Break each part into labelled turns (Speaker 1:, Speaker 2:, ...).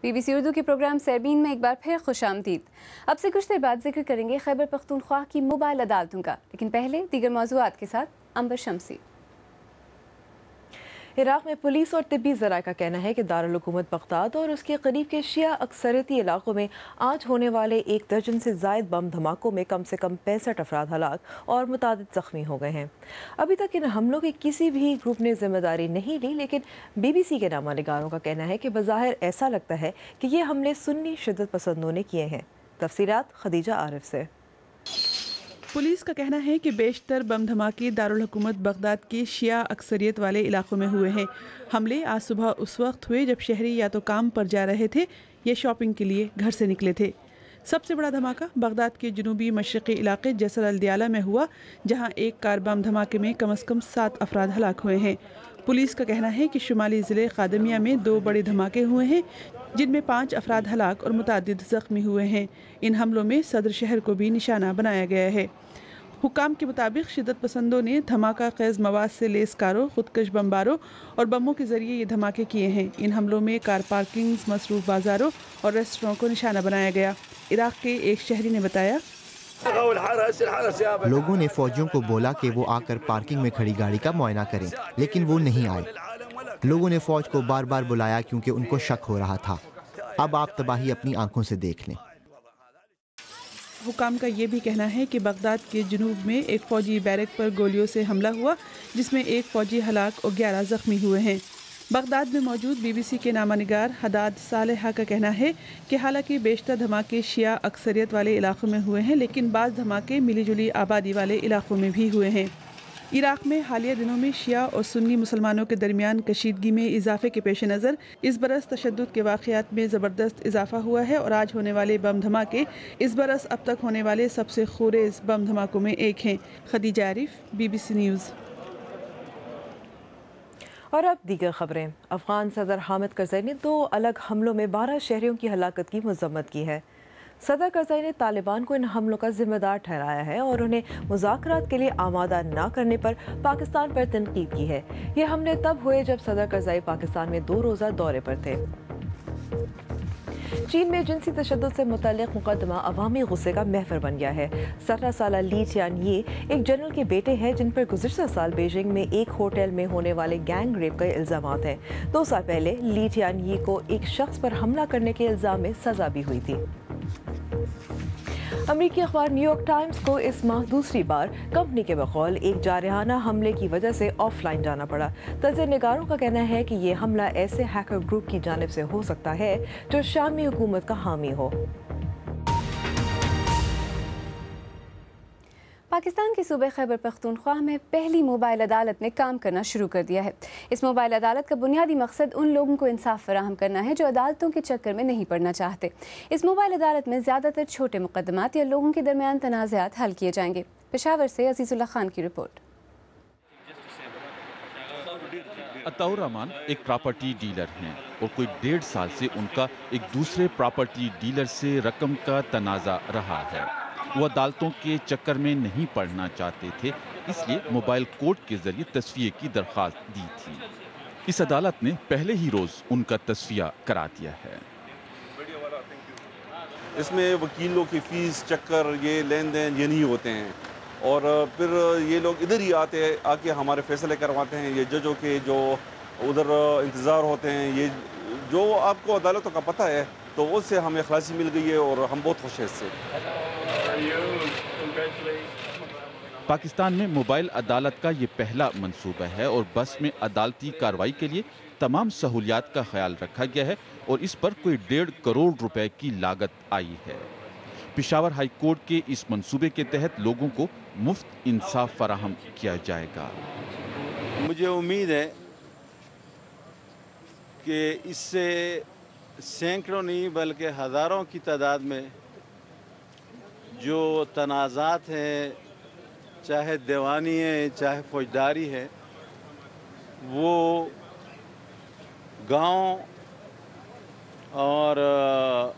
Speaker 1: BBC Urdu کے programme سیربین میں ایک بار پھر خوش آمدید۔ اب سے کچھ دیر بعد ذکر کریں گے خیبر پختونخوا کی موبائل عدالتوں کا، لیکن پہلے دیگر موضوعات کے ساتھ عنبر شمسی۔
Speaker 2: عراق میں پولیس اور طبی ذرائع کا کہنا ہے کہ دارالحکومت بغداد اور اس کے قریب کے شیعہ اکثریتی علاقوں میں آج ہونے والے 1 درجن سے زائد بم دھماکوں میں کم سے کم 65 افراد ہلاک اور متعدد زخمی ہو گئے ہیں۔ ابھی تک ان حملوں کی کسی بھی گروپ نے ذمہ داری نہیں لی، لیکن BBC کے نامہ نگاروں کا کہنا ہے کہ بظاہر ایسا لگتا ہے کہ یہ حملے سنی شدت پسندوں نے کیے ہیں۔ تفصیلات خدیجہ عارف سے۔
Speaker 3: پولیس کا کہنا ہے کہ بیشتر بم دھماکے دارالحکومت بغداد کے شیعہ اکثریت والے علاقوں میں ہوئے ہیں۔ حملے آج صبح اس وقت ہوئے جب شہری یا تو کام پر جا رہے تھے یا شاپنگ کے لیے گھر سے نکلے تھے۔ سب سے بڑا دھماکہ بغداد کے جنوبی مشرقی علاقے جسر الدیالہ میں ہوا، جہاں ایک کار بم دھماکے میں کم از کم 7 افراد ہلاک ہوئے ہیں۔ پولیس کا کہنا ہے کہ شمالی ضلع خادمیہ میں 2 بڑے دھماکے ہوئے ہیں، جن میں 5 افراد ہلاک اور متعدد زخمی ہوئے ہیں۔ ان حملوں میں صدر شہر کو بھی نشانہ بنایا گیا ہے۔ حکام کے مطابق شدت پسندوں نے دھماکہ خیز مواد سے لیس کاروں، خودکش بمباروں اور بموں کے ذریعے یہ دھماکے کیے ہیں۔ ان حملوں میں کار پارکنگز، مصروف بازاروں اور ریسٹوروں کو نشانہ بنایا گیا۔ عراق کے ایک شہری نے بتایا،
Speaker 4: لوگوں نے فوجیوں کو بولا کہ وہ آ کر پارکنگ میں کھڑی گاڑی کا معائنہ کریں، لیکن وہ نہیں آئے۔ لوگوں نے فوج کو بار بار بلایا کیونکہ ان کو شک ہو رہا تھا۔ اب آپ تباہی اپنی آنکھوں سے دیکھ لیں۔
Speaker 3: حکام کا یہ بھی کہنا ہے کہ بغداد کے جنوب میں ایک فوجی بیرک پر گولیوں سے حملہ ہوا، جس میں 1 فوجی ہلاک اور 11 زخمی ہوئے ہیں۔ بغداد میں موجود BBC کے نامہ نگار حداد صالحہ کا کہنا ہے کہ حالانکہ بیشتر دھماکے شیعہ اکثریت والے علاقوں میں ہوئے ہیں، لیکن بعض دھماکے ملی جلی آبادی والے علاقوں میں بھی ہوئے ہیں۔ عراق میں حالیہ دنوں میں شیعہ اور سنی مسلمانوں کے درمیان کشیدگی میں اضافے کے پیش نظر اس برس تشدد کے واقعات میں زبردست اضافہ ہوا ہے اور آج ہونے والے بم دھماکے اس برس اب تک ہونے والے سب سے خونریز بم دھماکوں میں ایک ہیں۔ خدیجہ عارف، BBC نیوز۔
Speaker 2: اور اب دیگر خبریں۔ افغان صدر حامد کرزئی نے 2 الگ حملوں میں 12 شہریوں کی ہلاکت کی مذمت کی ہے۔ صدر کرزئی نے طالبان کو ان حملوں کا ذمہ دار ٹھہرایا ہے اور انہیں مذاکرات کے لیے آمادہ نہ کرنے پر پاکستان پر تنقید کی ہے۔ یہ حملے تب ہوئے جب صدر کرزئی پاکستان میں 2 روزہ دورے پر تھے۔ چین میں جنسی تشدد سے متعلق مقدمہ عوامی غصے کا محور بن گیا ہے۔ 17 سالہ لی چیان یہ ایک جنرل کے بیٹے ہیں جن پر گزشتہ سال بیجنگ میں ایک ہوٹل میں ہونے والے گینگ ریپ کے الزامات ہیں۔ 2 سال پہلے لی چیان یہ کو ایک شخص پر حملہ کرنے کے الزام میں سزا بھی ہوئی تھی۔ امریکی اخبار نیو یارک ٹائمز کو اس ماہ دوسری بار کمپنی کے بقول ایک جارحانہ حملے کی وجہ سے آف لائن جانا پڑا۔ تجزیہ نگاروں کا کہنا ہے کہ یہ حملہ ایسے ہیکر گروپ کی جانب سے ہو سکتا ہے جو شامی حکومت کا حامی ہو۔
Speaker 1: پاکستان کے صوبے خیبر پختونخوا میں پہلی موبائل عدالت نے کام کرنا شروع کر دیا ہے۔ اس موبائل عدالت کا بنیادی مقصد ان لوگوں کو انصاف فراہم کرنا ہے جو عدالتوں کے چکر میں نہیں پڑنا چاہتے۔ اس موبائل عدالت میں زیادہ تر چھوٹے مقدمات یا لوگوں کے درمیان تنازعات حل کیے جائیں گے۔ پشاور سے عزیز اللہ خان کی رپورٹ۔
Speaker 5: عطاء الرحمان ایک پراپرٹی ڈیلر ہیں اور کوئی 1.5 سال سے ان کا ایک دوسرے پراپرٹی ڈیلر سے رقم کا تنازع رہا ہے۔ وہ عدالتوں کے چکر میں نہیں پڑنا چاہتے تھے، اس لیے موبائل کورٹ کے ذریعے تصفیے کی درخواست دی تھی۔ اس عدالت نے پہلے ہی روز ان کا تصفیہ کرا دیا ہے۔
Speaker 6: اس میں وکیلوں کی فیس، چکر، یہ لین دین یہ نہیں ہوتے ہیں، اور پھر یہ لوگ ادھر ہی آ کے ہمارے فیصلے کرواتے ہیں۔ یہ ججوں کے جو ادھر انتظار ہوتے ہیں، یہ جو آپ کو عدالتوں کا پتہ ہے، تو اس سے ہمیں خلاصی مل گئی ہے اور ہم بہت خوش ہیں اس سے۔
Speaker 5: پاکستان میں موبائل عدالت کا یہ پہلا منصوبہ ہے اور بس میں عدالتی کارروائی کے لیے تمام سہولیات کا خیال رکھا گیا ہے اور اس پر کوئی 1.5 کروڑ روپے کی لاگت آئی ہے۔ پشاور ہائی کورٹ کے اس منصوبے کے تحت لوگوں کو مفت انصاف فراہم کیا جائے گا۔
Speaker 7: مجھے امید ہے کہ اس سے سینکڑوں نہیں بلکہ ہزاروں کی تعداد میں جو تنازعات ہیں، چاہے دیوانی ہے چاہے فوجداری ہے، وہ گاؤں اور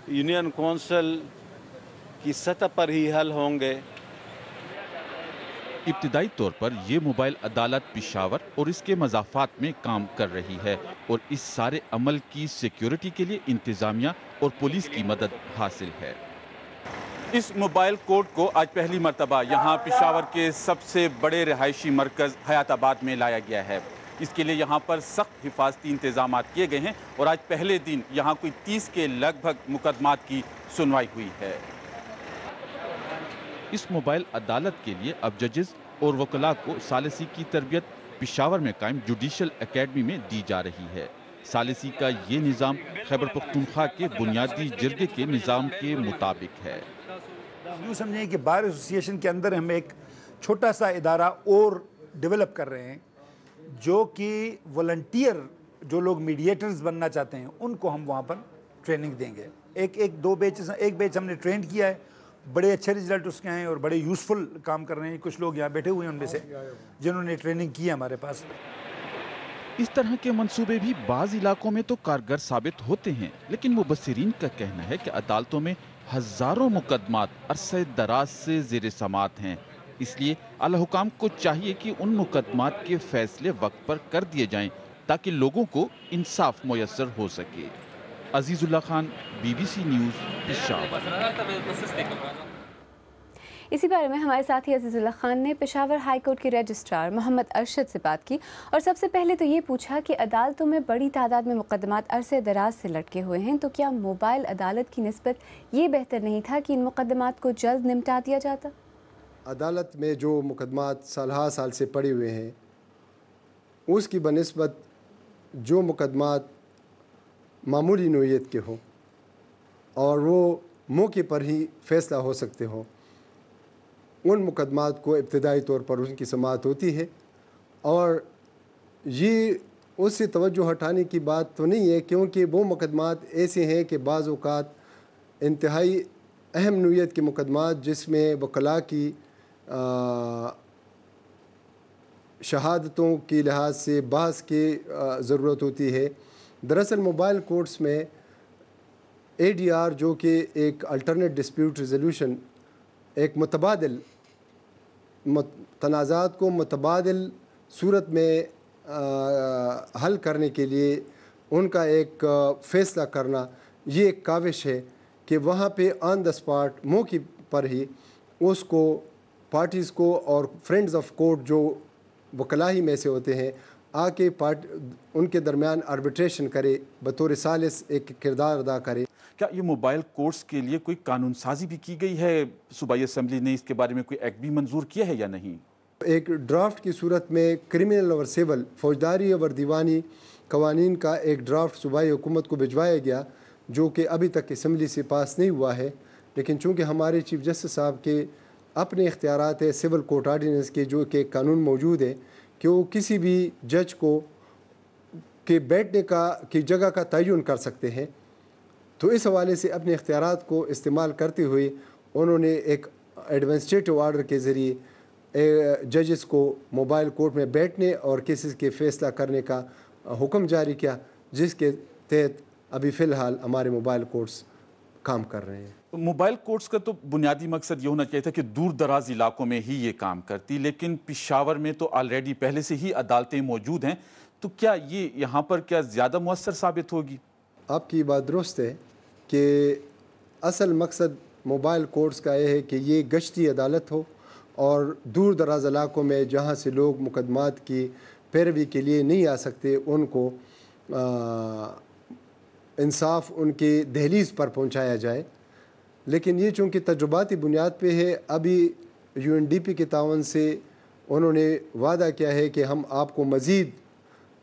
Speaker 7: یونین کونسل کی سطح پر ہی حل ہوں گے۔
Speaker 5: इब्तदाई तौर पर ये मोबाइल अदालत पिशावर और इसके मज़ाफ़ात में काम कर रही है और इस सारे अमल की सिक्योरिटी के लिए इंतज़ामिया और पुलिस की मदद हासिल है। इस मोबाइल कोर्ट को आज पहली मरतबा यहाँ पिशावर के सबसे बड़े रिहायशी मरकज़ हयाताबाद में लाया गया है। इसके लिए यहाँ पर सख्त हिफाजती इंतजाम किए गए हैं और आज पहले दिन यहाँ कोई 30 के लगभग मुकदमात की सुनवाई हुई है। इस मोबाइल अदालत के लिए अब जजेस और वकला को सालिसी की तरबियत पिशावर में कायम जुडिशल एकेडमी में दी जा रही है। सालिसी का ये निज़ाम खैबर पख्तूनख्वा के बुनियादी जिरगे के निज़ाम के मुताबिक है।
Speaker 8: यूँ समझें कि बार एसोसिएशन के अंदर हम एक छोटा सा इदारा और डेवलप कर रहे हैं, जो कि वॉलंटियर जो लोग मीडिएटर्स बनना चाहते हैं उनको हम वहाँ पर ट्रेनिंग देंगे। एक बैच हमने ट्रेन किया है, बड़े अच्छे रिजल्ट उसके हैं और बड़े यूज़फुल काम कर रहे हैं। कुछ लोग यहाँ बैठे हुए हैं उनमें से जिन्होंने ट्रेनिंग की है हमारे पास।
Speaker 5: इस तरह के मंसूबे भी बाज़ इलाकों में तो कारगर साबित होते हैं, लेकिन मुबस्सिरीन का कहना है कि अदालतों में हज़ारों मुकदमात अरसे दराज से ज़ेर समात हैं। इसलिए आला हुकाम को चाहिए कि उन मुकदमात के फैसले वक्त पर कर दिए जाएं ताकि लोगों को इंसाफ मुयस्सर हो सके। Azizullah Khan, BBC news, Peshawar.
Speaker 1: इसी बारे में हमारे साथी अजीजुल्लाह खान ने पेशावर हाई कोर्ट के रजिस्ट्रार मोहम्मद अरशद से बात की और सबसे पहले तो ये पूछा कि अदालतों में बड़ी तादाद में मुकदमात अरसे दराज से लटके हुए हैं, तो क्या मोबाइल अदालत की निस्बत ये बेहतर नहीं था कि इन मुकदमात को जल्द निपटा दिया जाता?
Speaker 9: अदालत में जो मुकदमात साल से पड़े हुए हैं उसकी बनिस्बत जो मुकदमात मामूली नोयत के हों और वो मौके पर ही फ़ैसला हो सकते हों, उन मुकदमात को इब्तदाई तौर पर उनकी समाअत होती है। और ये उससे तवज्जो हटाने की बात तो नहीं है, क्योंकि वो मुकदमात ऐसे हैं कि बाज़ औक़ात इंतहाई अहम नोयत के मुकदमात जिसमें वकला की शहादतों के लिहाज से बहस की ज़रूरत होती है। दरअसल मोबाइल कोर्ट्स में ADR जो कि एक अल्टरनेट डिस्प्यूट रिजोल्यूशन, एक मुतबादिल तनाज़ात को मुतबादिल सूरत में हल करने के लिए उनका एक फ़ैसला करना, ये एक काविश है कि वहाँ पे ऑन द स्पॉट मौके पर ही उसको पार्टीज़ को और फ्रेंड्स ऑफ कोर्ट जो वकलाई में से होते हैं आके उनके दरमियान आर्बिट्रेशन करे, बतौर सालिस एक किरदार अदा करे।
Speaker 5: क्या ये मोबाइल कोर्ट्स के लिए कोई कानून साजी भी की गई है? सूबाई असम्बली ने इसके बारे में कोई एक्ट भी मंजूर किया है या नहीं?
Speaker 9: एक ड्राफ्ट की सूरत में क्रिमिनल और सिविल, फौजदारी और दीवानी कवानीन का एक ड्राफ्ट सूबाई हुकूमत को भिजवाया गया, जो कि अभी तक असम्बली से पास नहीं हुआ है। लेकिन चूँकि हमारे चीफ जस्टिस साहब के अपने इख्तियारात है सिविल कोर्ट आर्डिनेंस के, जो कि कानून मौजूद है कि वो किसी भी जज को के बैठने की जगह का तयन कर सकते हैं। तो इस हवाले से अपने इख्तियारात को इस्तेमाल करते हुए उन्होंने एक एडमिनिस्ट्रेटिव ऑर्डर के ज़रिए जजेस को मोबाइल कोर्ट में बैठने और केसेस के फ़ैसला करने का हुक्म जारी किया, जिसके तहत अभी फ़िलहाल हमारे मोबाइल कोर्ट्स काम कर रहे हैं।
Speaker 5: मोबाइल कोर्ट्स का तो बुनियादी मकसद ये होना चाहिए था कि दूर दराज इलाकों में ही ये काम करती, लेकिन पिशावर में तो ऑलरेडी पहले से ही अदालतें मौजूद हैं, तो क्या ये यहाँ पर क्या ज़्यादा मुअस्सर साबित होगी?
Speaker 9: आपकी बात दुरुस्त है कि असल मकसद मोबाइल कोर्ट्स का यह है कि ये गश्ती अदालत हो और दूर दराज इलाकों में जहाँ से लोग मुकदमात की पैरवी के लिए नहीं आ सकते, उनको इंसाफ उनके दहलीज़ पर पहुँचाया जाए। लेकिन ये चूँकि तजुर्बाती बुनियाद पे है, अभी UNDP के तावन से उन्होंने वादा किया है कि हम आपको मज़ीद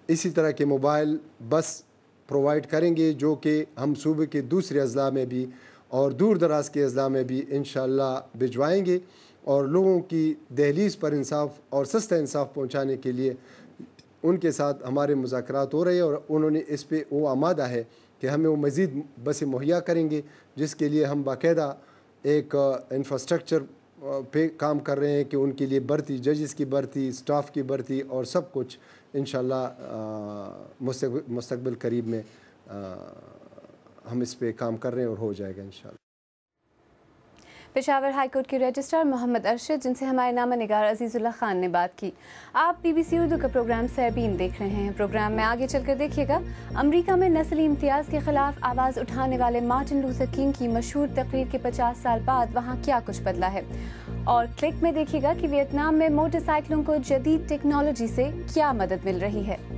Speaker 9: इसी तरह के मोबाइल बस प्रोवाइड करेंगे, जो कि हम सूबे के दूसरे अज़ला में भी और दूर दराज के अज़ला में भी इंशाअल्लाह भिजवाएँगे और लोगों की दहलीज़ पर इंसाफ और सस्ता इंसाफ पहुँचाने के लिए उनके साथ हमारे मुज़ाकरात हो रहे हैं और उन्होंने इस पे वो आमादा है कि हमें वो मज़ीद बसें मुहैया करेंगे, जिसके लिए हम बाकायदा एक इंफ्रास्ट्रक्चर पे काम कर रहे हैं कि उनके लिए भर्ती, जजेस की भर्ती, स्टाफ की भर्ती और सब कुछ इंशाअल्लाह मुस्तक़बिल करीब में हम इस पे काम कर रहे हैं और हो जाएगा इंशाअल्लाह।
Speaker 1: पेशावर हाई कोर्ट के रजिस्ट्रार मोहम्मद अरशद, जिनसे हमारे नामा निगार अजीजुल्लाह खान ने बात की। आप BBC उर्दू का प्रोग्राम सैबीन देख रहे हैं। प्रोग्राम में आगे चलकर देखिएगा, अमेरिका में नस्ली इम्तियाज़ के खिलाफ आवाज़ उठाने वाले मार्टिन लूथर किंग की मशहूर तकरीर के 50 साल बाद वहाँ क्या कुछ बदला है। और क्लिक में देखिएगा कि वियतनाम में मोटरसाइकिलों को जदीद टेक्नोलॉजी से क्या मदद मिल रही है।